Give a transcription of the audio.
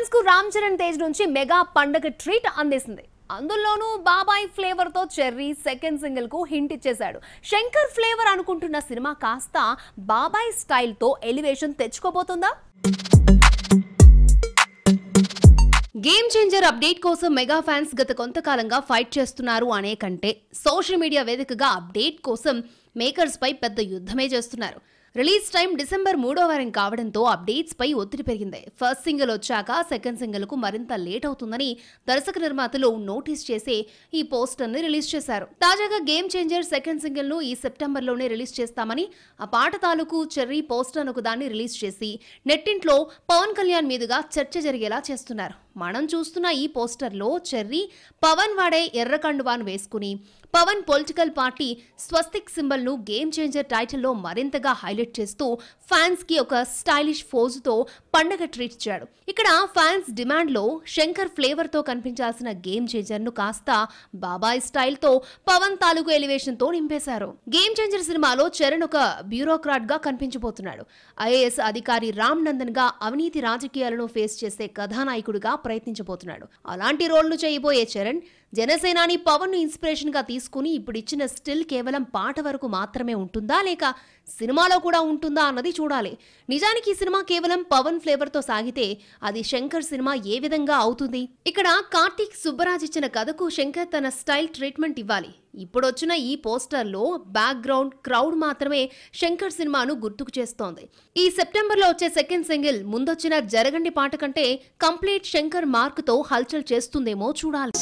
Fans కు రామ్ చరణ్ తేజ్ నుంచి mega పండగ ట్రీట్ అందిస్తుంది. అందులోనూ బాబాయ్ ఫ్లేవర్ తో చెర్రీ సెకండ్ సింగిల్ కు హింట్ ఇచ్చేశాడు. శంకర్ ఫ్లేవర్ అనుకుంటున్న సినిమా కాస్త బాబాయ్ స్టైల్ తో ఎలివేషన్ తెచ్చుకోబోతుందా? గేమ్ చేంజర్ అప్డేట్ కోసం మెగా ఫ్యాన్స్ గత కొంతకాలంగా ఫైట్ చేస్తున్నారు అనే కంటే సోషల్ మీడియా వేదికగా అప్డేట్ కోసం మేకర్స్ పై పెద్ద యుద్ధమే చేస్తున్నారు. రిలీజ్ టైం డిసెంబర్ 3వ వారం కావడంతో అప్డేట్స్ పై ఒత్తిడి పెరిగింది. ఫస్ట్ సింగిల్ వచ్చాక సెకండ్ సింగిల్ కు మరింత లేట్ అవుతుందని దర్శక నిర్మాతలు నోటీస్ చేసి ఈ పోస్టర్ ని రిలీజ్ చేశారు. తాజాగా గేమ్ చేంజర్ సెకండ్ సింగిల్ ను ఈ సెప్టెంబర్ లోనే రిలీజ్ చేస్తామని ఆ పాట తాలూకు చెర్రీ పోస్టర్ ఒక దాన్ని రిలీజ్ చేసి నెట్టింట్లో పవన్ కళ్యాణ్ మీదుగా చర్చ జరిగేలా చేస్తున్నారు. మనం చూస్తున్న ఈ పోస్టర్ లో చెర్రీ పవన్ వాడే ఎర్ర కండువాను వేసుకుని పవన్ పొలిటికల్ పార్టీ స్వస్తిక్ సింబల్ ను గేమ్ చేంజర్ టైటిల్ లో మరింతగా హైలైట్ చేస్తూ ఫ్యాన్స్ కి ఒక స్టైలిష్ ఫోజుతో పండగ ట్రీట్ ఇచ్చాడు. ఇక్కడ ఫ్యాన్స్ డిమాండ్ లో శంకర్ ఫ్లేవర్ తో కనిపించాల్సిన గేమ్ చేంజర్ ను కాస్త బాబాయ్ స్టైల్ తో పవన్ తాలూకు ఎలివేషన్ తో నింపేశారు. గేమ్ చేంజర్ సినిమాలో చరణ్ ఒక బ్యూరోక్రాట్ గా కనిపించబోతున్నాడు. ఐఏఎస్ అధికారి రామ్ నందన్ గా అవినీతి రాజకీయాలను ఫేస్ చేసే కథానాయకుడిగా ప్రయత్నించబోతున్నాడు. అలాంటి రోల్ ను చేయబోయే చరణ్ జనసేనాని పవన్ ను ఇన్స్పిరేషన్ గా తీసుకుని ఇప్పుడు ఇచ్చిన స్టిల్ కేవలం పాట వరకు మాత్రమే ఉంటుందా లేక సినిమాలో కూడా ఉంటుందా అన్నది చూడాలి. నిజానికి ఈ సినిమా కేవలం పవన్ ఫ్లేవర్ తో సాగితే అది శంకర్ సినిమా ఏ విధంగా అవుతుంది? ఇక్కడ కార్తీక్ సుబ్బరాజ్ ఇచ్చిన కథకు శంకర్ తన స్టైల్ ట్రీట్మెంట్ ఇవ్వాలి. ఇప్పుడొచ్చిన ఈ పోస్టర్ లో బ్యాక్ గ్రౌండ్ క్రౌడ్ మాత్రమే శంకర్ సినిమాను గుర్తుకు చేస్తోంది. ఈ సెప్టెంబర్ లో వచ్చే సెకండ్ సింగిల్ ముందొచ్చిన జరగండి పాట కంటే కంప్లీట్ శంకర్ మార్క్ తో హల్చల్ చేస్తుందేమో చూడాలి.